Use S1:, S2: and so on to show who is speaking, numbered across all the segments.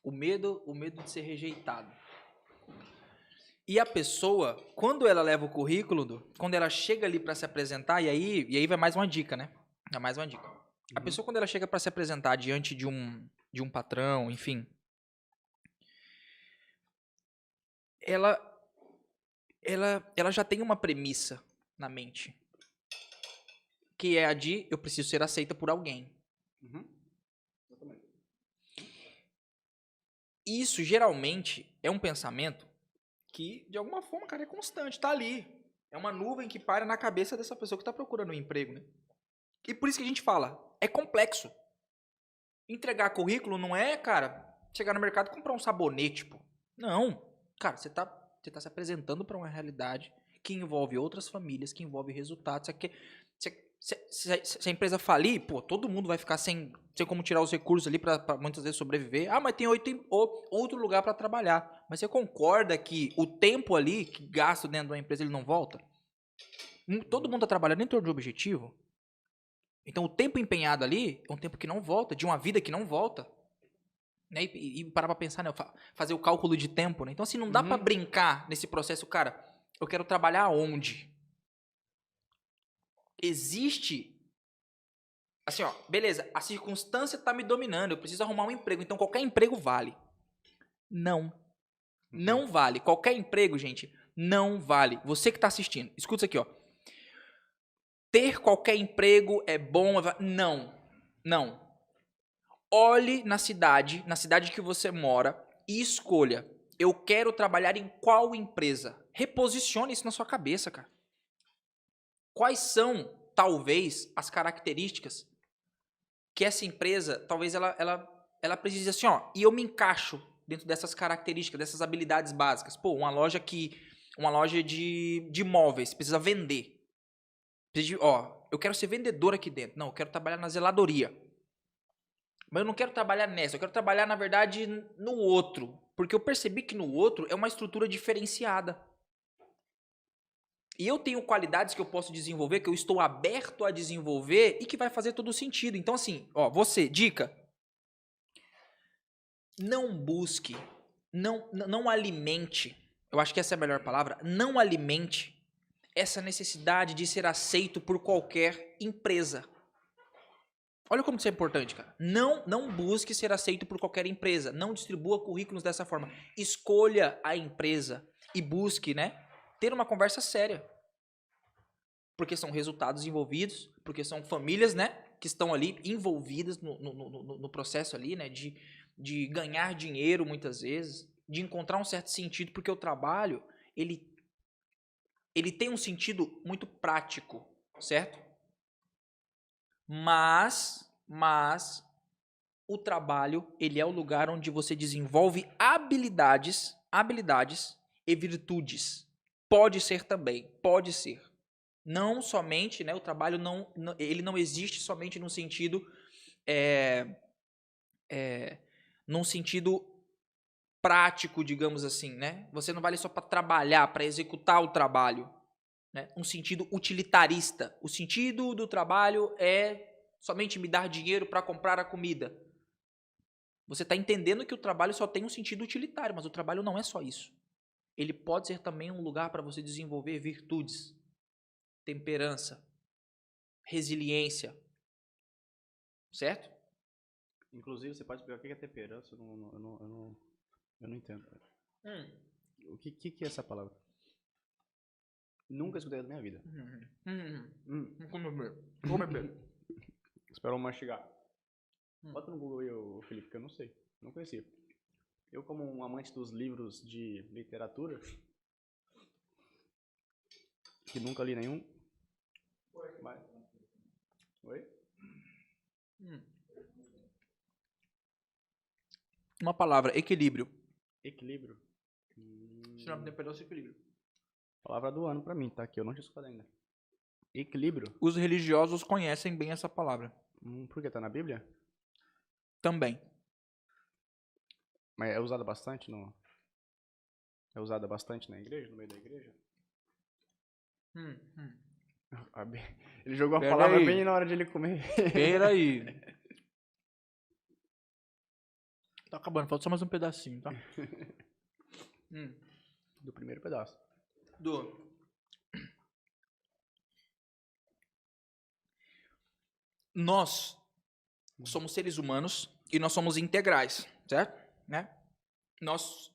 S1: O medo de ser rejeitado. E a pessoa, quando ela leva o currículo, quando ela chega ali para se apresentar, e aí vai mais uma dica, né? É mais uma dica. A pessoa, quando ela chega para se apresentar diante de um patrão, enfim, ela já tem uma premissa na mente, que é a de eu preciso ser aceita por alguém.
S2: Exatamente.
S1: Isso geralmente é um pensamento que, de alguma forma, cara, é constante, tá ali. É uma nuvem que paira na cabeça dessa pessoa que tá procurando um emprego, né? E por isso que a gente fala, é complexo. Entregar currículo não é, cara, chegar no mercado e comprar um sabonete, pô. Não. Cara, você tá se apresentando para uma realidade que envolve outras famílias, que envolve resultados. Se a empresa falir, pô, todo mundo vai ficar sem como tirar os recursos ali para muitas vezes sobreviver. Ah, mas tem outro lugar para trabalhar. Mas você concorda que o tempo ali que gasta dentro de uma empresa ele não volta? Todo mundo está trabalhando em torno de um objetivo. Então o tempo empenhado ali é um tempo que não volta, de uma vida que não volta. Né? E parar pra pensar, né? Fazer o cálculo de tempo, né? Então, assim, não dá pra brincar nesse processo, cara. Eu quero trabalhar onde? Existe. Assim, ó, beleza, a circunstância tá me dominando, eu preciso arrumar um emprego, então qualquer emprego vale. Não. Não vale. Qualquer emprego, gente, não vale. Você que tá assistindo, escuta isso aqui, ó. Ter qualquer emprego é bom. Não. Não. Olhe na cidade que você mora e escolha. Eu quero trabalhar em qual empresa? Reposicione isso na sua cabeça, cara. Quais são, talvez, as características que essa empresa, talvez ela precise assim, ó, e eu me encaixo dentro dessas características, dessas habilidades básicas. Pô, uma loja de móveis, precisa vender. Eu quero ser vendedor aqui dentro. Não, eu quero trabalhar na zeladoria. Mas eu não quero trabalhar nessa, eu quero trabalhar, na verdade, no outro. Porque eu percebi que no outro é uma estrutura diferenciada. E eu tenho qualidades que eu posso desenvolver, que eu estou aberto a desenvolver e que vai fazer todo sentido. Então, assim, ó, você, dica. Não busque, não alimente, eu acho que essa é a melhor palavra, não alimente essa necessidade de ser aceito por qualquer empresa. Olha como isso é importante, cara. Não busque ser aceito por qualquer empresa. Não distribua currículos dessa forma. Escolha a empresa e busque, né, ter uma conversa séria. Porque são resultados envolvidos, porque são famílias, né, que estão ali envolvidas no processo ali, né, de ganhar dinheiro muitas vezes, de encontrar um certo sentido, porque o trabalho, ele tem um sentido muito prático, certo? Mas o trabalho, ele é o lugar onde você desenvolve habilidades e virtudes. Pode ser também, pode ser. Não somente, né, o trabalho ele não existe somente no sentido num sentido prático, digamos assim, né? Você não vale só para trabalhar, para executar o trabalho, né? Um sentido utilitarista. O sentido do trabalho é somente me dar dinheiro para comprar a comida. Você está entendendo que o trabalho só tem um sentido utilitário, mas o trabalho não é só isso. Ele pode ser também um lugar para você desenvolver virtudes, temperança, resiliência, certo?
S2: Inclusive, você pode explicar o que é temperança? Eu não entendo. O que é essa palavra? Nunca escutei na minha vida.
S1: Vou beber.
S2: Espera eu mastigar. Bota no Google aí, Felipe, que eu não sei. Não conhecia. Eu, como um amante dos livros de literatura, que nunca li nenhum. Mas... Oi?
S1: Uma palavra, equilíbrio.
S2: Equilíbrio.
S1: Temperança e equilíbrio.
S2: Palavra do ano pra mim, tá? Que eu não tinha escutado ainda. Equilíbrio.
S1: Os religiosos conhecem bem essa palavra.
S2: Por que? Tá na Bíblia?
S1: Também.
S2: Mas é usada bastante no... É usada bastante na igreja, no meio da igreja? Ele jogou a
S1: Pera
S2: palavra
S1: aí.
S2: bem na hora de ele comer.
S1: Pera aí. Tá acabando, falta só mais um pedacinho, tá?
S2: Do primeiro pedaço.
S1: Nós somos seres humanos e nós somos integrais, certo? Né? Nós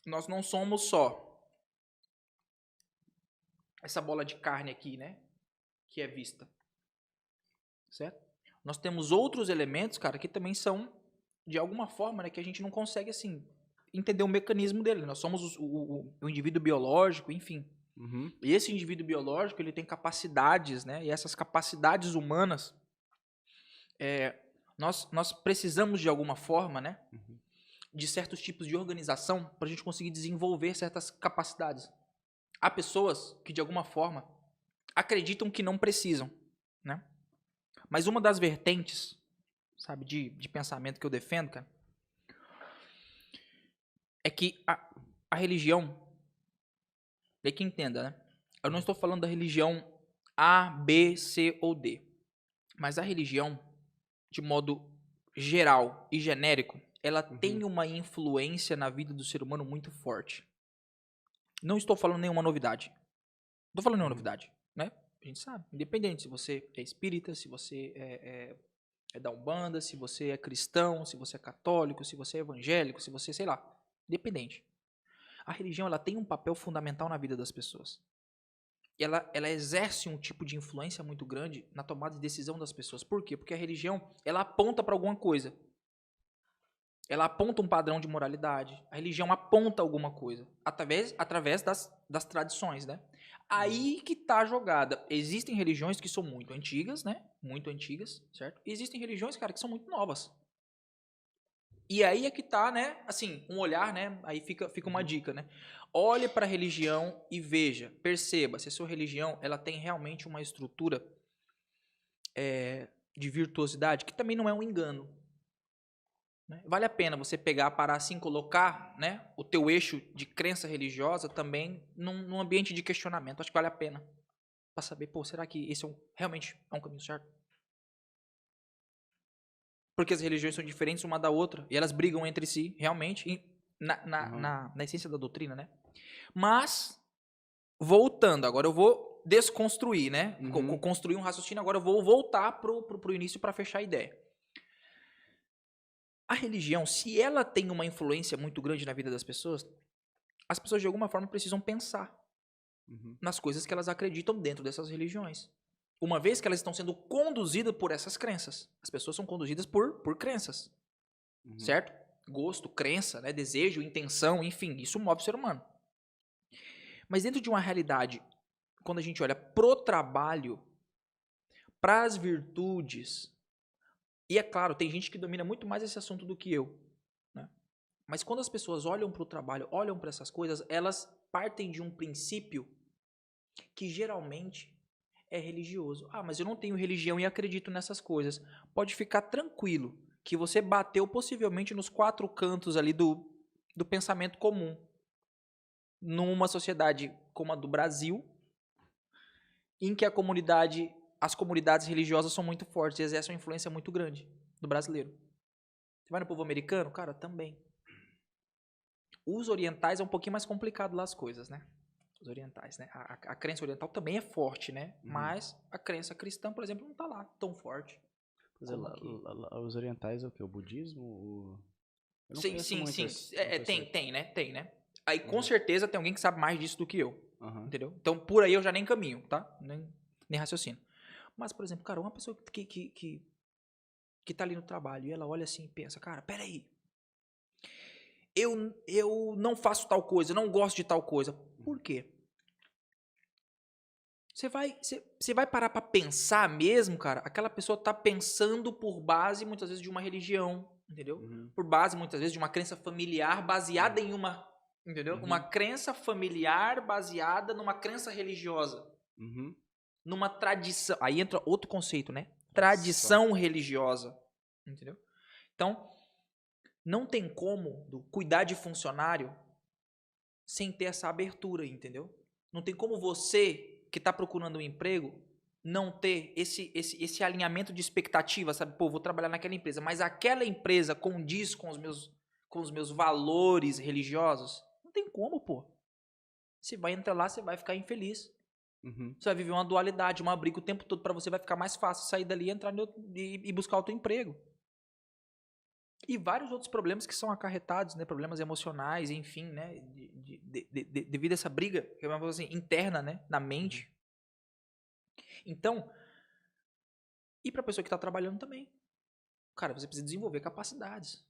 S1: não somos só essa bola de carne aqui, né? Que é vista. Certo? Nós temos outros elementos, cara, que também são, de alguma forma, né, que a gente não consegue, assim, entender o mecanismo dele. Nós somos o indivíduo biológico, enfim.
S2: Uhum.
S1: E esse indivíduo biológico, ele tem capacidades, né? E essas capacidades humanas, nós precisamos, de alguma forma, né? De certos tipos de organização para a gente conseguir desenvolver certas capacidades. Há pessoas que, de alguma forma, acreditam que não precisam, né? Mas uma das vertentes, sabe, de pensamento que eu defendo, cara, é que a religião, é que entenda, né? Eu não estou falando da religião A, B, C ou D. Mas a religião, de modo geral e genérico, ela tem uma influência na vida do ser humano muito forte. Não estou falando nenhuma novidade. Não estou falando nenhuma novidade, né? A gente sabe, independente se você é espírita, se você é da Umbanda, se você é cristão, se você é católico, se você é evangélico, se você, sei lá, independente. A religião, ela tem um papel fundamental na vida das pessoas. E ela exerce um tipo de influência muito grande na tomada de decisão das pessoas. Por quê? Porque a religião, ela aponta para alguma coisa. Ela aponta um padrão de moralidade. A religião aponta alguma coisa. Através das tradições, né? Aí que tá a jogada. Existem religiões que são muito antigas, né? Muito antigas, certo? E existem religiões, cara, que são muito novas. E aí é que tá, né? Assim, um olhar, né? Aí fica uma dica, né? Olhe para a religião e veja, perceba se a sua religião ela tem realmente uma estrutura de virtuosidade, que também não é um engano. Né? Vale a pena você pegar, parar assim, colocar, né, o teu eixo de crença religiosa também num ambiente de questionamento. Acho que vale a pena. Para saber, pô, será que esse realmente é um caminho certo? Porque as religiões são diferentes uma da outra e elas brigam entre si, realmente, na essência da doutrina, né? Mas, voltando, agora eu vou desconstruir, né? Construir um raciocínio, agora eu vou voltar pro início para fechar a ideia. A religião, se ela tem uma influência muito grande na vida das pessoas, as pessoas de alguma forma precisam pensar nas coisas que elas acreditam dentro dessas religiões. Uma vez que elas estão sendo conduzidas por essas crenças. As pessoas são conduzidas por crenças. Certo? Gosto, crença, né? Desejo, intenção, enfim, isso move o ser humano. Mas dentro de uma realidade, quando a gente olha pro trabalho, pras virtudes, e é claro, tem gente que domina muito mais esse assunto do que eu, né? Mas quando as pessoas olham pro trabalho, olham para essas coisas, elas partem de um princípio que geralmente é religioso. Ah, mas eu não tenho religião e acredito nessas coisas. Pode ficar tranquilo que você bateu possivelmente nos 4 cantos ali do pensamento comum. Numa sociedade como a do Brasil, em que as comunidades religiosas são muito fortes e exercem uma influência muito grande no brasileiro. Você vai no povo americano? Cara, também. Os orientais é um pouquinho mais complicado lá as coisas, né? Os orientais, né? A crença oriental também é forte, né? Mas a crença cristã, por exemplo, não tá lá tão forte.
S2: Pois é, os orientais é o quê? O budismo? Eu não
S1: Sim. Tem, né? Aí com certeza tem alguém que sabe mais disso do que eu. Entendeu? Então por aí eu já nem caminho, tá? Nem raciocínio. Mas, por exemplo, cara, uma pessoa que tá ali no trabalho e ela olha assim e pensa, cara, peraí. Eu não faço tal coisa, eu não gosto de tal coisa. Por quê? Você vai parar pra pensar mesmo, cara? Aquela pessoa tá pensando por base, muitas vezes, de uma religião, entendeu? Por base, muitas vezes, de uma crença familiar baseada em uma, entendeu? Uma crença familiar baseada numa crença religiosa. Numa tradição. Aí entra outro conceito, né? Tradição religiosa, entendeu? Então, não tem como cuidar de funcionário sem ter essa abertura, entendeu? Não tem como você que está procurando um emprego não ter esse alinhamento de expectativa, sabe? Pô, vou trabalhar naquela empresa, mas aquela empresa condiz com os meus valores religiosos? Não tem como, pô. Você vai entrar lá, você vai ficar infeliz.
S2: Uhum.
S1: Você vai viver uma dualidade, uma briga o tempo todo. Para você vai ficar mais fácil sair dali e buscar outro emprego. E vários outros problemas que são acarretados, né? Problemas emocionais, enfim, né? Devido a essa briga, que é uma coisa assim, interna, né? Na mente. Então, e para a pessoa que está trabalhando também. Cara, você precisa desenvolver capacidades.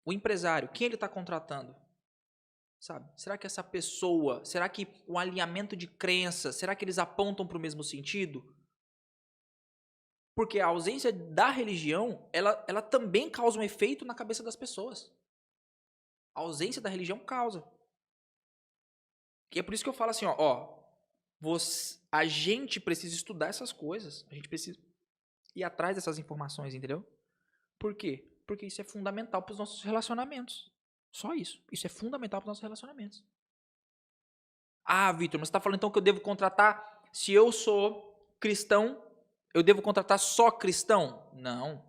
S1: O empresário, quem ele está contratando? Sabe? Será que essa pessoa, será que o alinhamento de crenças, será que eles apontam para o mesmo sentido? Porque a ausência da religião, ela também causa um efeito na cabeça das pessoas. A ausência da religião causa. E é por isso que eu falo assim, a gente precisa estudar essas coisas. A gente precisa ir atrás dessas informações, entendeu? Por quê? Porque isso é fundamental para os nossos relacionamentos. Só isso. Isso é fundamental para os nossos relacionamentos. Ah, Vitor, mas você está falando então que eu devo contratar, se eu sou cristão, eu devo contratar só cristão? Não.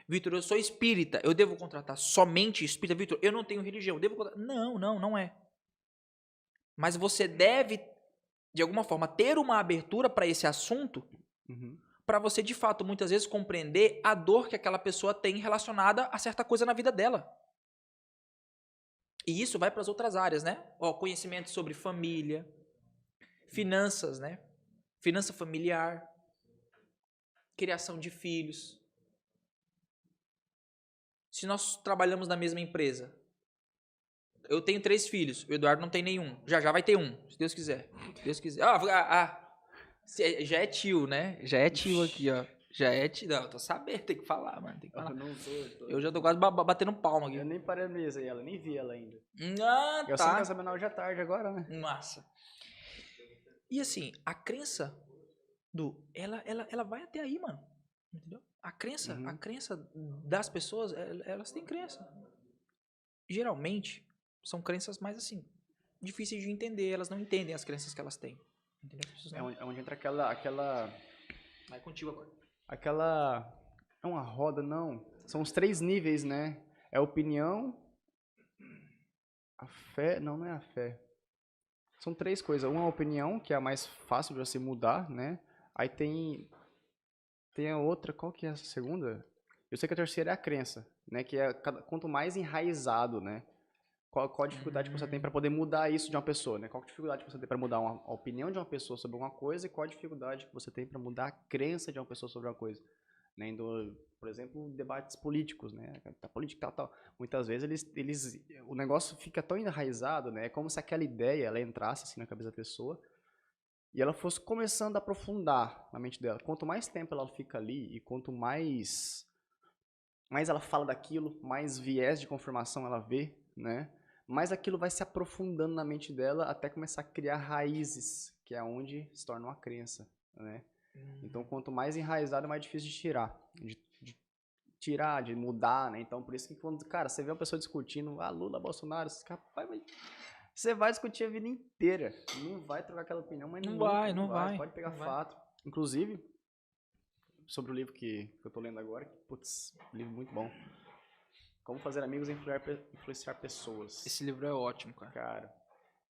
S1: Vitor, eu sou espírita, eu devo contratar somente espírita? Vitor, eu não tenho religião, eu devo contratar... Não é. Mas você deve, de alguma forma, ter uma abertura para esse assunto, para você, de fato, muitas vezes compreender a dor que aquela pessoa tem relacionada a certa coisa na vida dela. E isso vai para as outras áreas, né? Conhecimento sobre família, finanças, né? Finança familiar, criação de filhos. Se nós trabalhamos na mesma empresa, eu tenho 3 filhos, o Eduardo não tem nenhum. Já vai ter um, se Deus quiser. Se Deus quiser. Já é tio, né? Já é tio aqui, ó. Já é tio. Não, eu tô sabendo, tem que falar, mano. Tem que falar. Eu já tô quase batendo palma aqui.
S2: Eu nem parei de ver ela, nem vi ela ainda.
S1: Ah,
S2: eu
S1: tá.
S2: sempre quero saber na hoje à tarde agora, né?
S1: Massa. E assim, a crença ela vai até aí, mano. Entendeu? A crença das pessoas, elas têm crença. Geralmente, são crenças mais assim, difíceis de entender. Elas não entendem as crenças que elas têm. Entendeu?
S2: É onde entra aquela...
S1: Vai contigo agora.
S2: Aquela... É uma roda, não. São os 3 níveis, né? É a opinião, a fé... Não é a fé. São 3 coisas. Uma é a opinião, que é a mais fácil de você mudar, né? Aí tem a outra, qual que é a segunda? Eu sei que a terceira é a crença, né? Que é quanto mais enraizado, né? Qual a dificuldade que você tem para poder mudar isso de uma pessoa, né? Qual a dificuldade que você tem para mudar a opinião de uma pessoa sobre uma coisa e qual a dificuldade que você tem para mudar a crença de uma pessoa sobre uma coisa, né? Por exemplo, debates políticos, né? A política tal. Muitas vezes o negócio fica tão enraizado, né? É como se aquela ideia ela entrasse assim na cabeça da pessoa e ela fosse começando a aprofundar na mente dela. Quanto mais tempo ela fica ali e quanto mais ela fala daquilo, mais viés de confirmação ela vê, né? Mais aquilo vai se aprofundando na mente dela até começar a criar raízes, que é onde se torna uma crença, né? Então, quanto mais enraizado, é mais difícil de tirar, de mudar, né? Então, por isso que quando, cara, você vê uma pessoa discutindo, Lula, Bolsonaro, você vai discutir a vida inteira. Não vai trocar aquela opinião, mas não vai. Pode pegar fato. Inclusive, sobre o livro que eu tô lendo agora, putz, livro muito bom. Como fazer amigos e influenciar pessoas.
S1: Esse livro é ótimo, cara.
S2: Cara,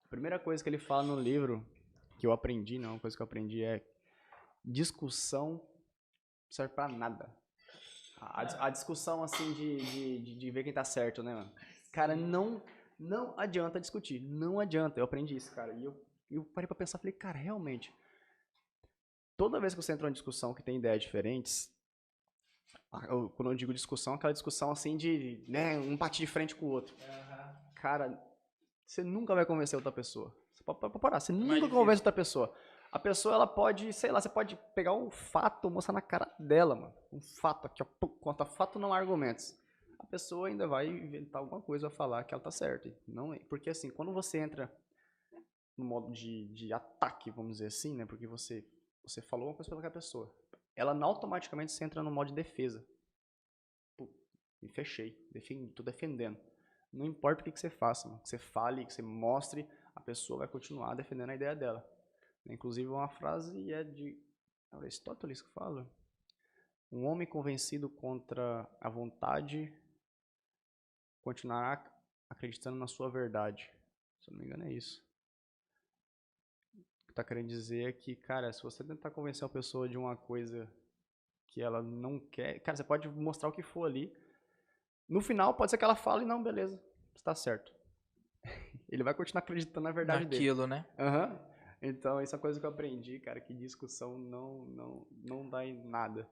S2: a primeira coisa que ele fala no livro, que eu aprendi, uma coisa que eu aprendi é discussão não serve pra nada. A discussão, assim, de ver quem tá certo, né, mano? Cara, não adianta discutir. Não adianta. Eu aprendi isso, cara. E eu parei pra pensar, falei, cara, realmente, toda vez que você entra numa discussão que tem ideias diferentes, quando eu digo discussão, aquela discussão assim de, né, um bate de frente com o outro. Cara, você nunca vai convencer outra pessoa. Você pode parar, você nunca convence outra pessoa. A pessoa, ela pode, sei lá, você pode pegar um fato, mostrar na cara dela, mano. Um fato aqui, ó. Conta fato, não argumentos. A pessoa ainda vai inventar alguma coisa a falar que ela tá certa. Não é. Porque assim, quando você entra no modo de ataque, vamos dizer assim, né? Porque você falou uma coisa pra aquela pessoa. Ela automaticamente se entra no modo de defesa. Pô, me fechei. Tô defendendo. Não importa o que você faça, mano. Que você fale, que você mostre, a pessoa vai continuar defendendo a ideia dela. Inclusive, uma frase é de É Aristóteles que fala? Um homem convencido contra a vontade continuará acreditando na sua verdade. Se eu não me engano, é isso. O que tá querendo dizer é que, cara, se você tentar convencer uma pessoa de uma coisa que ela não quer, cara, você pode mostrar o que for ali. No final, pode ser que ela fale, não, beleza, está certo. Ele vai continuar acreditando na verdade dele.
S1: Naquilo, né?
S2: Aham. Então, isso é uma coisa que eu aprendi, cara, que discussão não dá em nada.